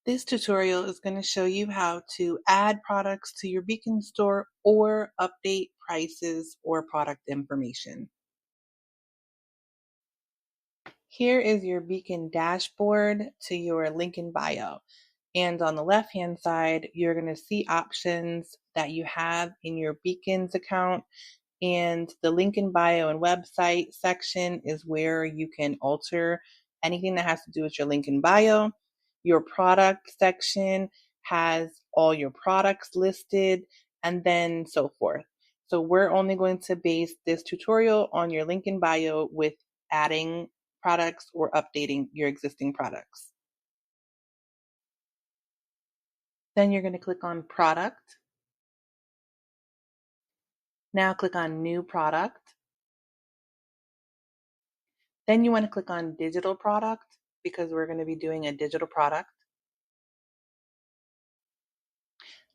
This tutorial is going to show you how to add products to your Beacon store or update prices or product information. Here is your Beacon dashboard to your link in bio. And on the left-hand side, you're going to see options that you have in your Beacons account. And the link in bio and website section is where you can alter anything that has to do with your link in bio. Your product section has all your products listed, and then so forth. So we're only going to base this tutorial on your link in bio with adding products or updating your existing products. Then you're going to click on product. Now click on new product. Then you want to click on digital product because we're going to be doing a digital product.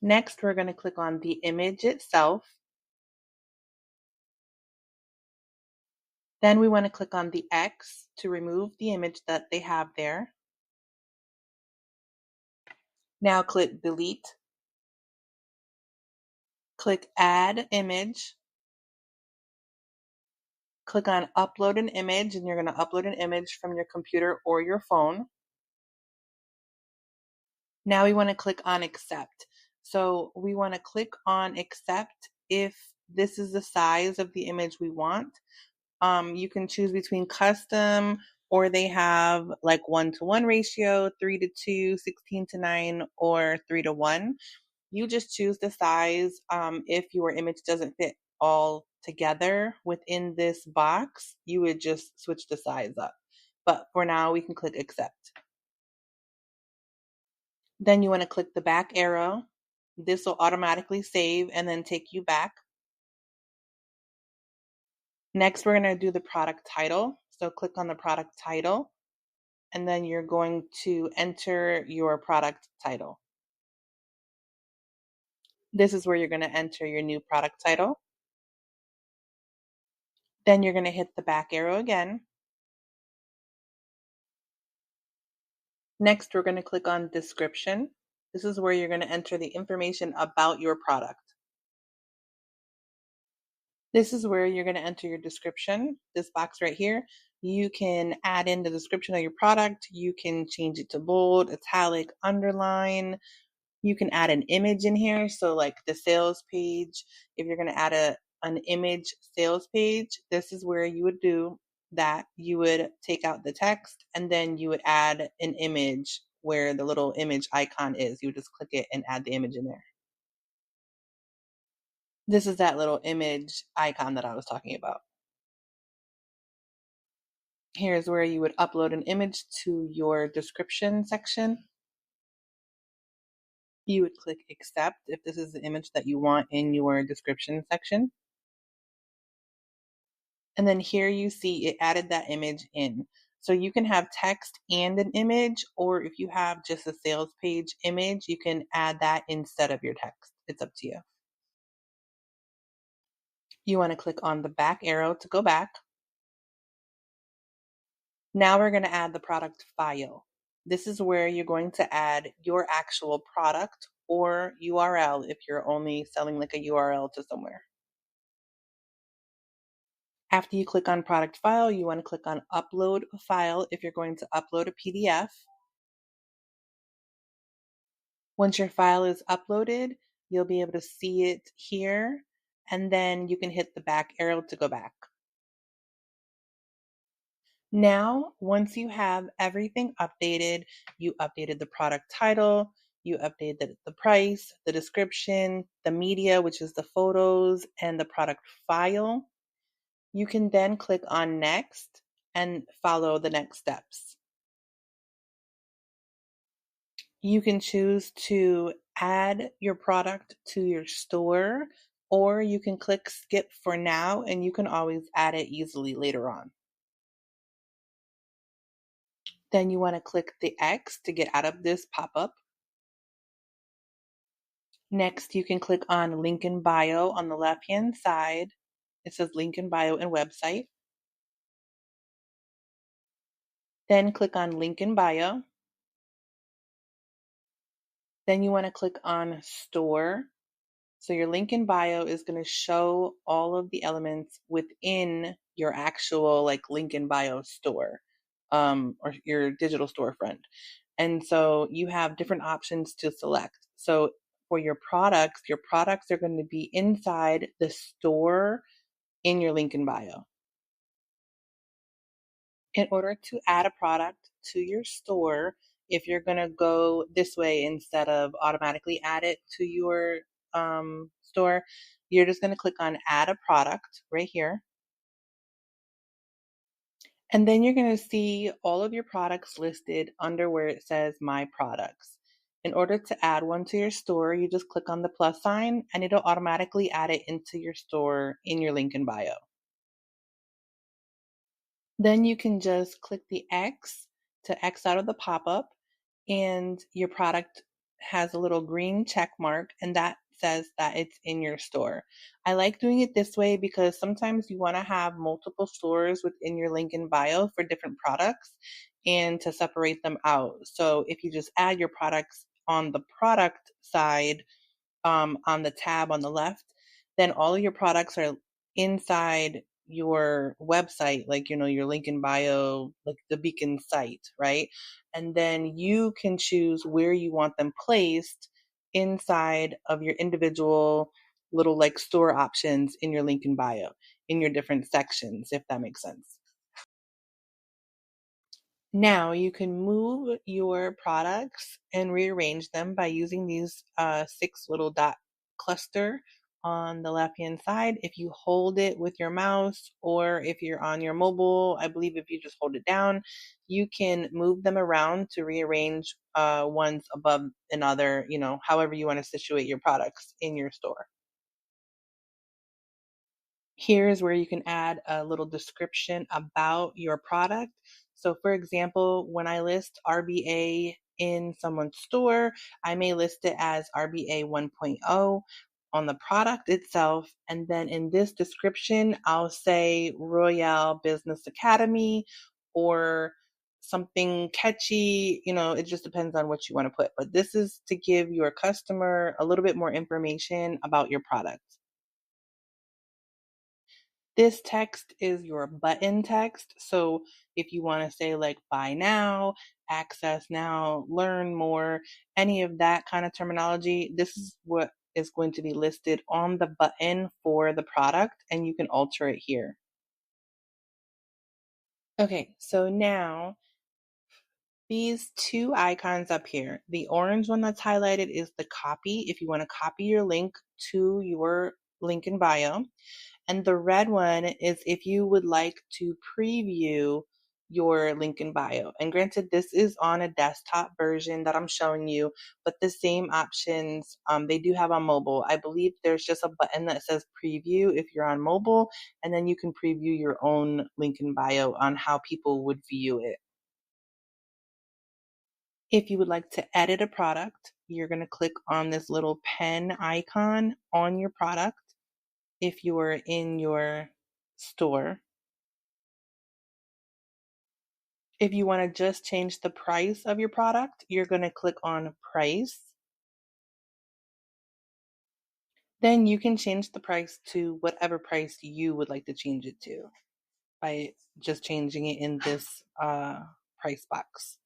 Next, we're going to click on the image itself. Then we want to click on the X to remove the image that they have there. Now click delete. Click add image. Click on upload an image, and you're going to upload an image from your computer or your phone. Now we want to click on accept. So we want to click on accept if this is the size of the image we want. You can choose between custom, or they have like 1-to-1 ratio, 3-to-2, 16:9, or 3-to-1. You just choose the size. If your image doesn't fit all together within this box, you would just switch the size up. But for now, we can click accept. Then you want to click the back arrow. This will automatically save and then take you back. Next, we're going to do the product title. So click on the product title, and then you're going to enter your product title. This is where you're going to enter your new product title. Then you're going to hit the back arrow again. Next, we're going to click on description. This is where you're going to enter the information about your product. This is where you're going to enter your description, this box right here. You can add in the description of your product. You can change it to bold, italic, underline. You can add an image in here. So like the sales page, if you're going to add an image sales page, this is where you would do that. You would take out the text, and then you would add an image where the little image icon is. You would just click it and add the image in there. This is that little image icon that I was talking about. Here's where you would upload an image to your description section. You would click accept if this is the image that you want in your description section. And then here you see it added that image in. So you can have text and an image, or if you have just a sales page image, you can add that instead of your text. It's up to you. You want to click on the back arrow to go back. Now we're going to add the product file. This is where you're going to add your actual product or URL if you're only selling like a URL to somewhere. After you click on product file, you want to click on upload file if you're going to upload a PDF. Once your file is uploaded, you'll be able to see it here, and then you can hit the back arrow to go back. Now, once you have everything updated, you updated the product title, you updated the price, the description, the media, which is the photos, and the product file. You can then click on next and follow the next steps. You can choose to add your product to your store, or you can click skip for now, and you can always add it easily later on. Then you want to click the X to get out of this pop-up. Next, you can click on link in bio on the left-hand side. It says link in bio and website. Then click on link in bio. Then you want to click on store. So your link in bio is going to show all of the elements within your actual like link in bio store, or your digital storefront. And so you have different options to select. So for your products are going to be inside the store in your link in bio. In order to add a product to your store, if you're going to go this way instead of automatically add it to your store, you're just going to click on add a product right here. And then you're going to see all of your products listed under where it says my products. In order to add one to your store, you just click on the plus sign and it'll automatically add it into your store in your link in bio. Then you can just click the X to X out of the pop-up, and your product has a little green check mark, and that says that it's in your store. I like doing it this way because sometimes you want to have multiple stores within your link in bio for different products and to separate them out. So if you just add your products on the product side, on the tab on the left, then all of your products are inside your website, like, your link in bio, like the Beacon site, right? And then you can choose where you want them placed inside of your individual little like store options in your link in bio, in your different sections, if that makes sense. Now you can move your products and rearrange them by using these six little dot cluster on the left hand side. If you hold it with your mouse, or if you're on your mobile, I believe if you just hold it down, you can move them around to rearrange ones above another, however you want to situate your products in your store. Here's where you can add a little description about your product. So, for example, when I list RBA in someone's store, I may list it as RBA 1.0 on the product itself. And then in this description, I'll say Royale Business Academy or something catchy. It just depends on what you want to put. But this is to give your customer a little bit more information about your product. This text is your button text. So if you want to say like buy now, access now, learn more, any of that kind of terminology, this is what is going to be listed on the button for the product, and you can alter it here. Okay, so now these two icons up here, the orange one that's highlighted is the copy. If you want to copy your link to your link in bio. And the red one is if you would like to preview your link in bio. And granted, this is on a desktop version that I'm showing you, but the same options they do have on mobile. I believe there's just a button that says preview if you're on mobile, and then you can preview your own link in bio on how people would view it. If you would like to edit a product, you're going to click on this little pen icon on your product if you are in your store. If you want to just change the price of your product, you're going to click on price. Then you can change the price to whatever price you would like to change it to by just changing it in this price box.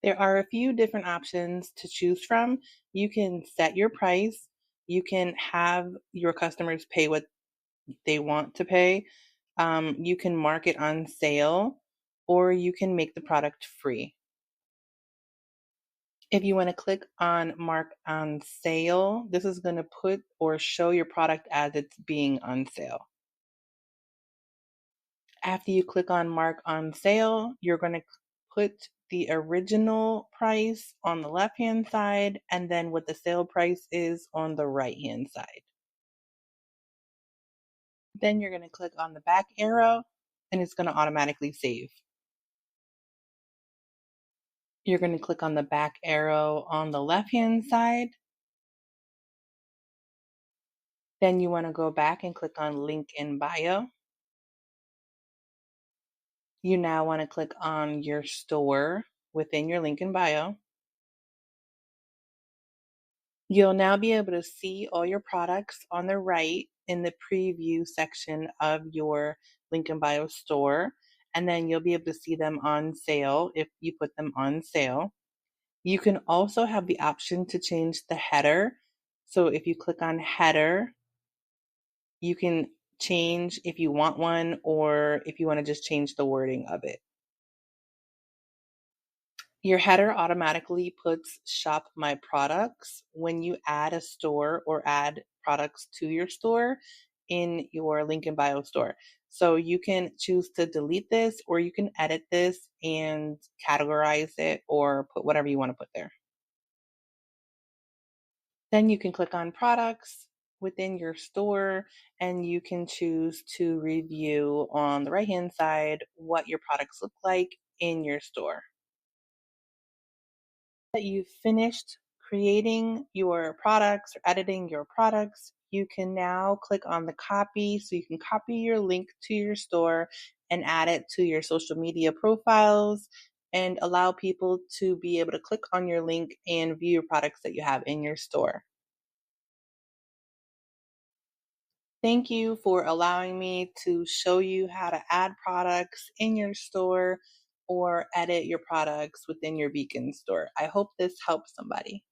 There are a few different options to choose from. You can set your price. You can have your customers pay what they want to pay. You can mark it on sale, or you can make the product free. If you want to click on mark on sale, this is going to put or show your product as it's being on sale. After you click on mark on sale, you're going to put the original price on the left hand side and then what the sale price is on the right hand side. Then you're going to click on the back arrow and it's going to automatically save. You're going to click on the back arrow on the left hand side. Then you want to go back and click on link in bio. You now want to click on your store within your link in bio. You'll now be able to see all your products on the right in the preview section of your Link in Bio store, and then you'll be able to see them on sale if you put them on sale. You can also have the option to change the header. So if you click on header, you can change if you want one or if you want to just change the wording of it. Your header automatically puts shop my products when you add a store or add products to your store in your Link in Bio store. So you can choose to delete this or you can edit this and categorize it or put whatever you want to put there. Then you can click on products within your store and you can choose to review on the right hand side what your products look like in your store. That you've finished creating your products or editing your products, you can now click on the copy. So you can copy your link to your store and add it to your social media profiles and allow people to be able to click on your link and view your products that you have in your store. Thank you for allowing me to show you how to add products in your store or edit your products within your Beacon store. I hope this helps somebody.